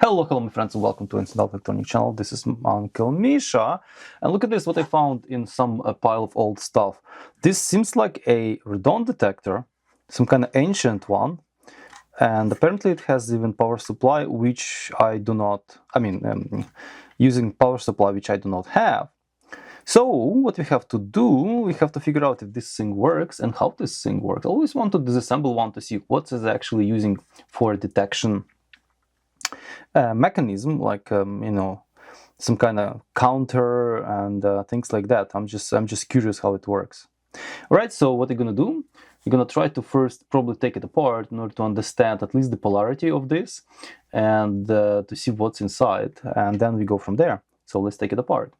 Hello my friends and welcome to Instant Electronic channel. This is Uncle Misha, and look at this, what I found in some pile of old stuff. This seems like a radon detector, some kind of ancient one, and apparently it has even power supply, which I do not, using power supply which I do not have. So what we have to do, we have to figure out if this thing works and how this thing works. I always want to disassemble one to see what is actually using for detection mechanism, like some kind of counter and things like that. I'm just curious how it works. All right, so what you're gonna do, you're gonna try to first probably take it apart in order to understand at least the polarity of this and to see what's inside, and then we go from there. So let's take it apart.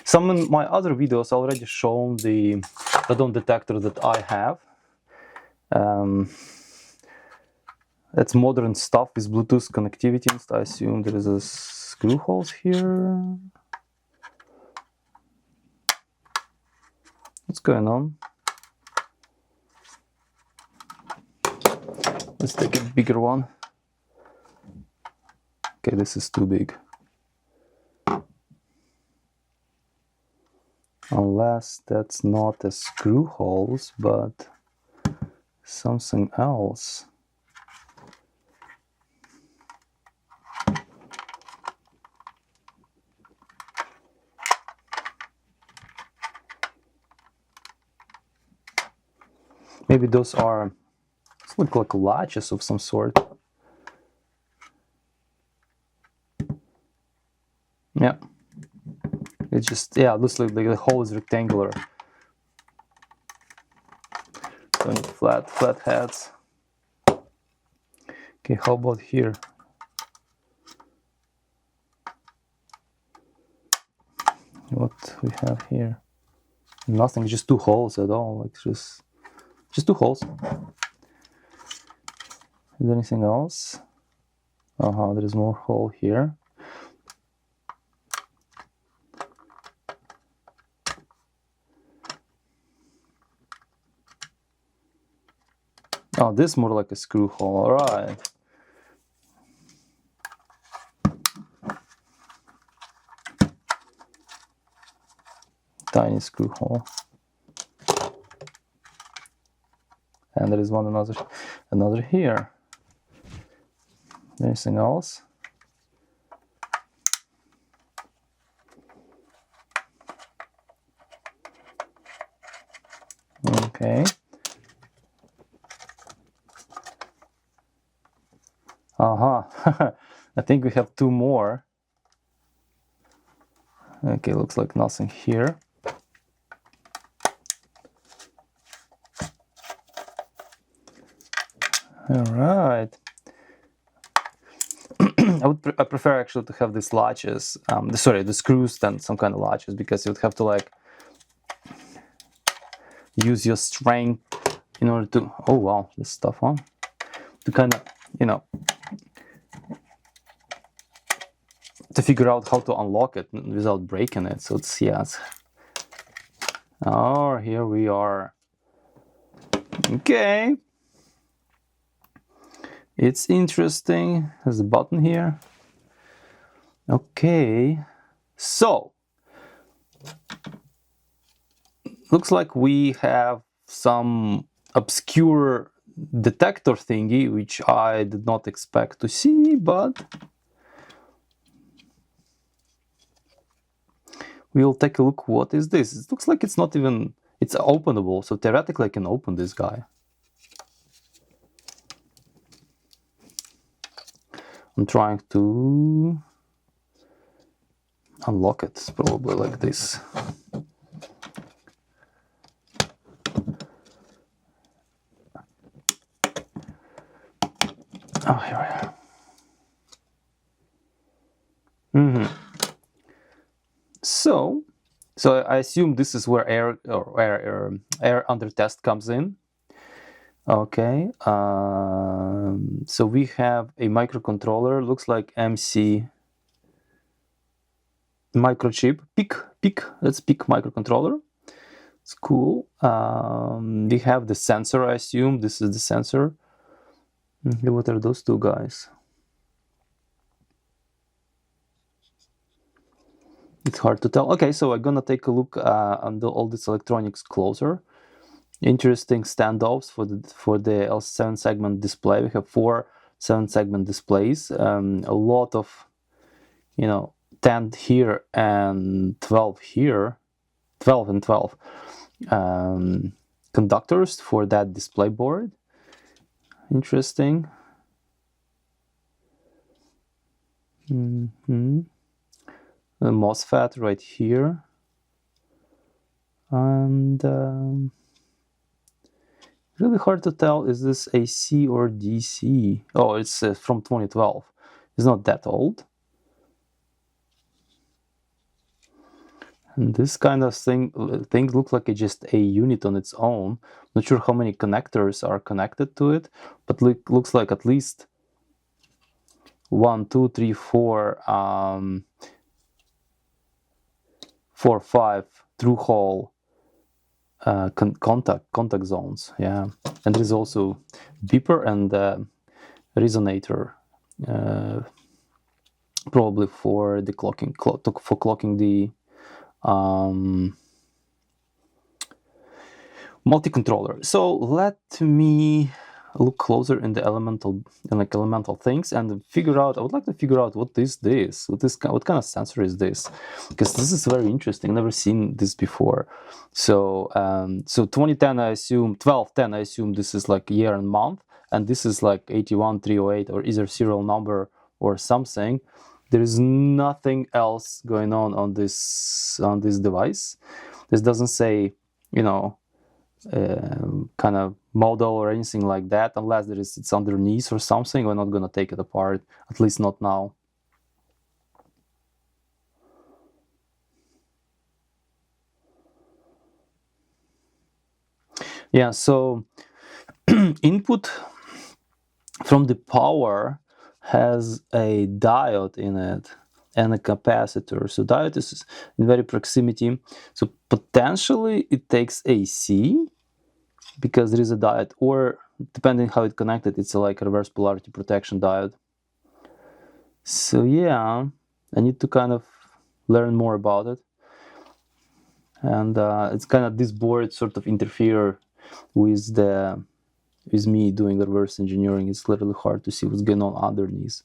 Some in my other videos already shown the radon detector that I have. It's modern stuff with Bluetooth connectivity. I assume there is a screw holes here. What's going on? Let's take a bigger one. Okay, this is too big. Unless that's not a screw holes, but something else. Maybe those are, look like latches of some sort. Yeah. It just, yeah, it looks like the hole is rectangular. So flat heads. Okay, how about here? What we have here? Nothing, just two holes at all, like just two holes. Is there anything else? There is more hole here. Oh, this is more like a screw hole, all right. Tiny screw hole. And there is another here. Anything else? Okay. I think we have two more. Okay, looks like nothing here. All right. I prefer actually to have these latches, the screws, than some kind of latches, because you would have to like use your strength in order to, oh wow, this stuff, huh? To kind of, to figure out how to unlock it without breaking it. So it's, yes. Oh, here we are. Okay. It's interesting. There's a button here. Okay. So, looks like we have some obscure detector thingy, which I did not expect to see, but we'll take a look. What is this? It looks like it's not even, it's openable, so theoretically I can open this guy. I'm trying to unlock it, probably like this. Oh, here we are. So I assume this is where air under test comes in. Okay. So we have a microcontroller. Looks like MC microchip. PIC. That's PIC microcontroller. It's cool. We have the sensor, I assume. This is the sensor. What are those two guys? It's hard to tell. Okay, so I'm gonna take a look on all this electronics closer. Interesting standoffs for the L7 segment display. We have 4 7-segment displays. A lot of, 10 here and 12 here, 12 and 12 conductors for that display board. Interesting. A MOSFET right here, and really hard to tell, is this AC or DC? Oh, it's from 2012. It's not that old. And this kind of thing looks like it's just a unit on its own. Not sure how many connectors are connected to it, but looks like at least 1, 2, 3, 4, 4, 5 through-hole contact zones. Yeah, and there is also beeper and resonator, probably for the clocking the multi-controller. So let me look closer in the elemental things and figure out. I would like to figure out what is this. What kind of sensor is this? Because this is very interesting. Never seen this before. So 2010, I assume 1210. I assume this is like year and month, and this is like 81308 or either serial number or something. There is nothing else going on this device. This doesn't say, kind of model or anything like that, unless it's underneath or something. We're not going to take it apart, at least not now. Yeah, so input from the power has a diode in it and a capacitor. So diode is in very proximity. So potentially it takes AC because there is a diode, or depending how it connected, it's like a reverse polarity protection diode. So yeah, I need to kind of learn more about it. And it's kind of, this board sort of interfere with me doing reverse engineering. It's literally hard to see what's going on underneath.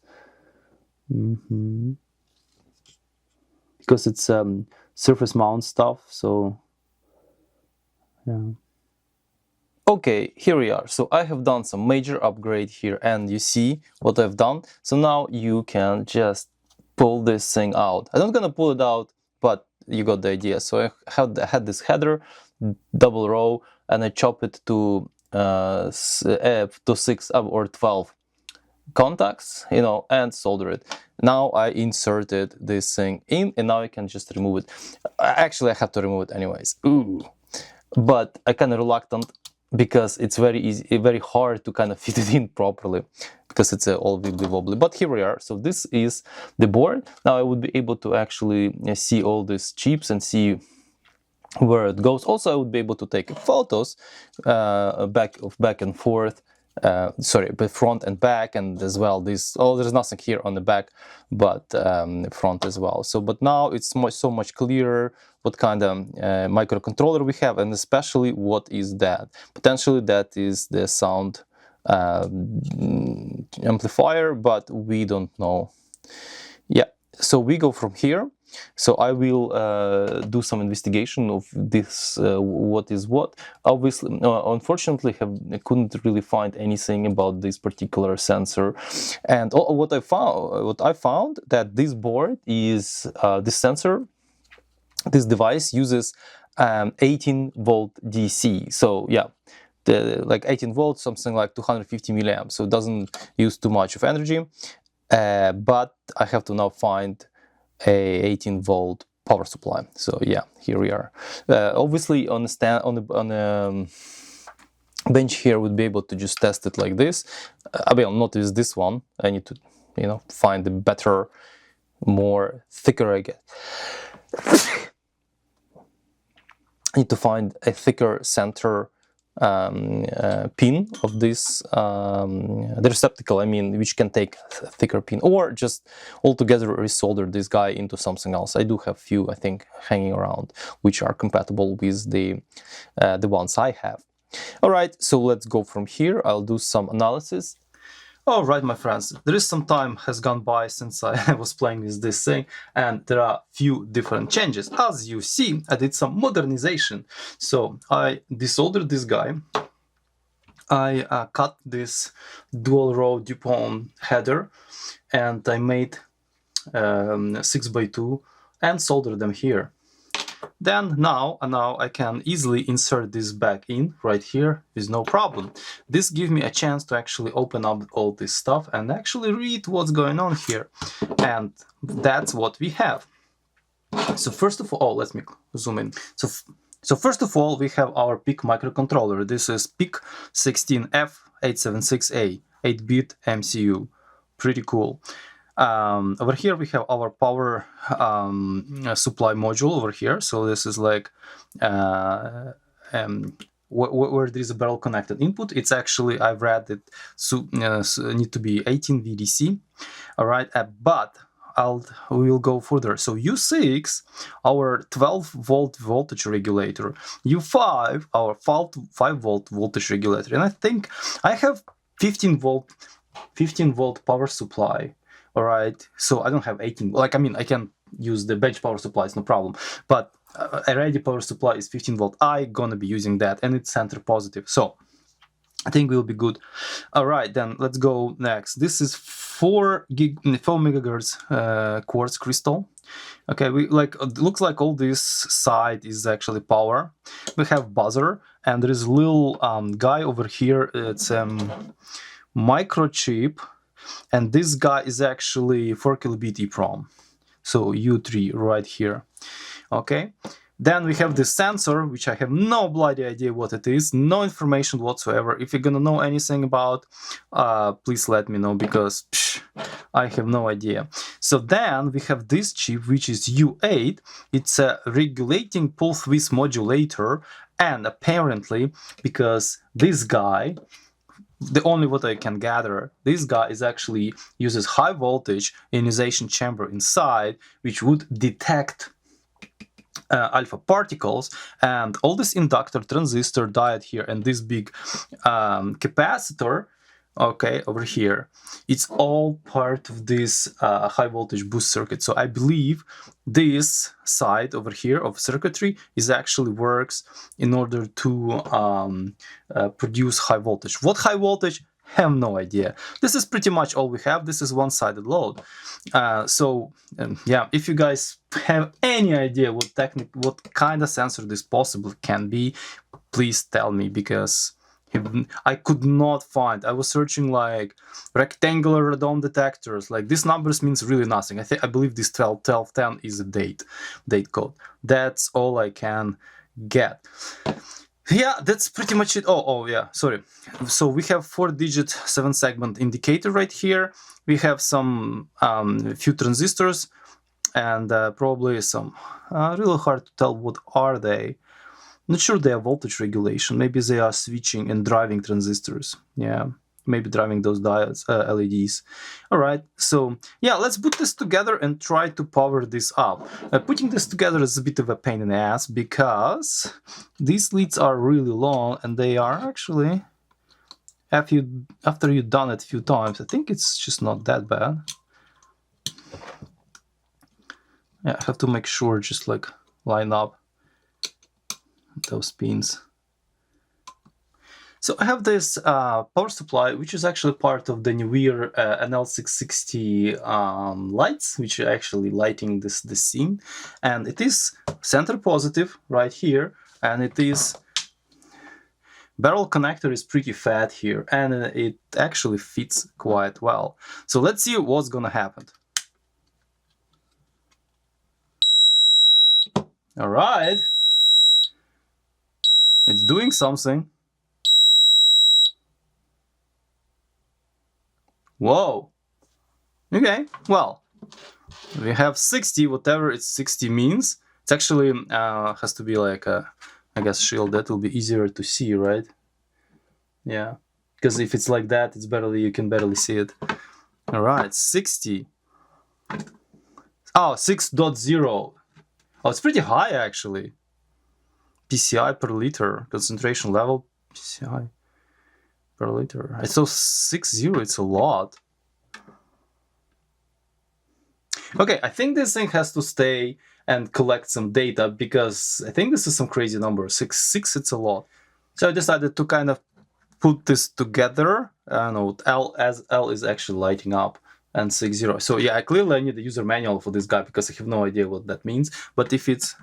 Because it's surface mount stuff, so yeah. Okay, here we are. So I have done some major upgrade here, and you see what I've done. So now you can just pull this thing out. I'm not gonna pull it out, but you got the idea. So I had this header, double row, and I chop it to 6 or 12 contacts, and solder it. Now I inserted this thing in, and now I can just remove it. Actually, I have to remove it anyways. Ooh. But I kind of reluctant, because it's very hard to kind of fit it in properly, because it's all wibbly wobbly. But here we are. So this is the board. Now I would be able to actually see all these chips and see where it goes. Also, I would be able to take photos back and forth. But front and back, and as well there's nothing here on the back, but front as well. So but now it's so much clearer what kind of microcontroller we have, and especially what is that. Potentially that is the sound amplifier, but we don't know. Yeah, so we go from here. So I will do some investigation of this, what is what. Obviously, unfortunately, I couldn't really find anything about this particular sensor. And what I found that this board is this sensor. This device uses 18-volt DC. So yeah, like 18 volts, something like 250 milliamps. So it doesn't use too much of energy. But I have to now find a 18-volt power supply. So yeah, here we are. Obviously, on the bench here, would be able to just test it like this. I will not use this one. I need to, find the better, more thicker, I guess. need to find a thicker center pin of this, the receptacle, I mean, which can take a thicker pin, or just altogether resolder this guy into something else. I do have few, I think, hanging around, which are compatible with the ones I have. All right, so let's go from here. I'll do some analysis. All right, my friends, there is some time has gone by since I was playing with this thing, and there are few different changes. As you see, I did some modernization. So I desoldered this guy. I cut this dual row DuPont header, and I made 6x2 and soldered them here. Then now I can easily insert this back in right here with no problem. This gives me a chance to actually open up all this stuff and actually read what's going on here. And that's what we have. So first of all, let me zoom in. So first of all, we have our PIC microcontroller. This is PIC 16F876A, 8-bit MCU. Pretty cool. Over here we have our power supply module over here. So this is like where there is a barrel connected input. It's actually, I've read it need to be 18 VDC. All right, but we will go further. So U6, our 12-volt voltage regulator. U5, our 5-volt voltage regulator. And I think I have 15-volt power supply. All right, so I don't have 18. Like, I mean, I can use the bench power supply, it's no problem. But already power supply is 15 volt. I'm gonna be using that, and it's center positive. So I think we'll be good. All right, then let's go next. This is 4 megahertz quartz crystal. Okay, looks like all this side is actually power. We have buzzer, and there is a little guy over here. It's microchip. And this guy is actually 4 kilobit EEPROM, so U3 right here. Okay, then we have this sensor, which I have no bloody idea what it is, no information whatsoever. If you're gonna know anything about, please let me know, because I have no idea. So then we have this chip, which is U8. It's a regulating pulse width modulator, and apparently, because this guy, the only what I can gather, this guy is actually uses high voltage ionization chamber inside, which would detect alpha particles, and all this inductor, transistor, diode here, and this big capacitor, okay, over here, it's all part of this high voltage boost circuit. So I believe this side over here of circuitry is actually works in order to produce high voltage. What high voltage? Have no idea. This is pretty much all we have. This is one-sided load. Yeah, if you guys have any idea what kind of sensor this possibly can be, please tell me, because I could not find. I was searching like rectangular radon detectors. Like, these numbers means really nothing. I believe this 1210 is a date code. That's all I can get. Yeah, that's pretty much it. Oh yeah, sorry. So we have 4-digit 7-segment indicator right here. We have some few transistors, and probably some really hard to tell what are they. Not sure they are voltage regulation. Maybe they are switching and driving transistors. Yeah, maybe driving those diodes, LEDs. All right, so yeah, let's put this together and try to power this up. Putting this together is a bit of a pain in the ass, because these leads are really long, and they are actually, after you've done it a few times, I think it's just not that bad. Yeah, I have to make sure, just like line up those pins. So I have this power supply, which is actually part of the newer NL660 lights, which are actually lighting this scene. And it is center positive right here, and it is barrel connector is pretty fat here, and it actually fits quite well. So let's see what's gonna happen. All right, it's doing something. Whoa. Okay, well, we have 60, whatever it's 60 means. It's actually has to be like a I guess shield, that will be easier to see, right? Yeah, because if it's like that, it's barely, you can barely see it. All right, 60. Oh, 6.0. Oh, it's pretty high actually. PCI per liter, concentration level, PCI per liter. So 6.0, it's a lot. Okay, I think this thing has to stay and collect some data because I think this is some crazy number. 6.6, it's a lot. So I decided to kind of put this together. I know L as L is actually lighting up and 6.0. So yeah, clearly I need a user manual for this guy because I have no idea what that means. But if it's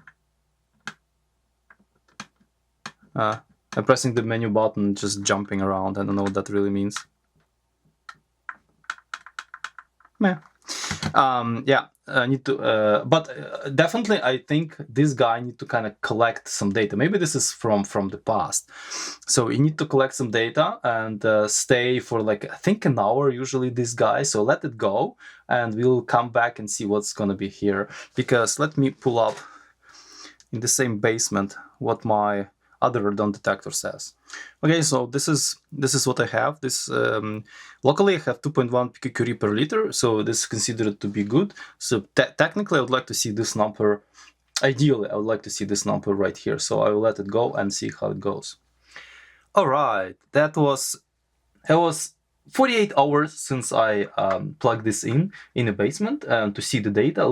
I'm pressing the menu button, just jumping around. I don't know what that really means. Meh. Yeah, I need to, but definitely I think this guy need to kind of collect some data. Maybe this is from the past. So you need to collect some data and stay for like, I think an hour usually this guy. So let it go and we'll come back and see what's going to be here. Because let me pull up in the same basement what my other Radon detector says. Okay, so this is what I have. This locally I have 2.1 picocurie per liter, so this is considered to be good. So technically I would like to see this number. Ideally, I would like to see this number right here. So I will let it go and see how it goes. All right, it was 48 hours since I plugged this in the basement to see the data.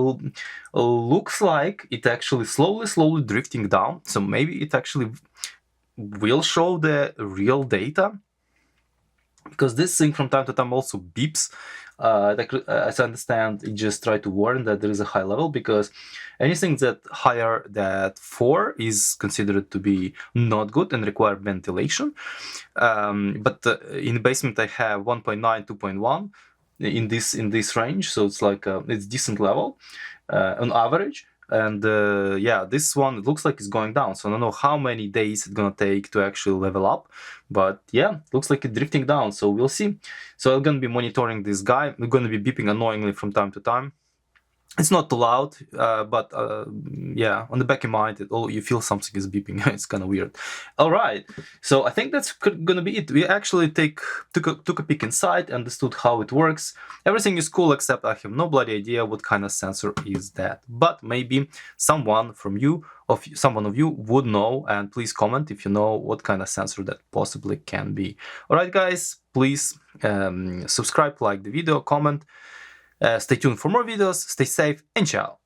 Looks like it actually slowly drifting down. So maybe it actually will show the real data, because this thing from time to time also beeps. As I understand, it just try to warn that there is a high level, because anything that higher than 4 is considered to be not good and require ventilation. But in the basement I have 1.9, 2.1 in this range, so it's like it's decent level on average. And yeah, this one, it looks like it's going down. So I don't know how many days it's gonna take to actually level up. But yeah, looks like it's drifting down. So we'll see. So I'm gonna be monitoring this guy. We're gonna be beeping annoyingly from time to time. It's not too loud, but yeah, on the back of your mind, you feel something is beeping. It's kind of weird. All right, so I think that's gonna be it. We actually took a peek inside, understood how it works. Everything is cool, except I have no bloody idea what kind of sensor is that. But maybe someone of you would know, and please comment if you know what kind of sensor that possibly can be. All right, guys, please subscribe, like the video, comment. Stay tuned for more videos, stay safe, and ciao!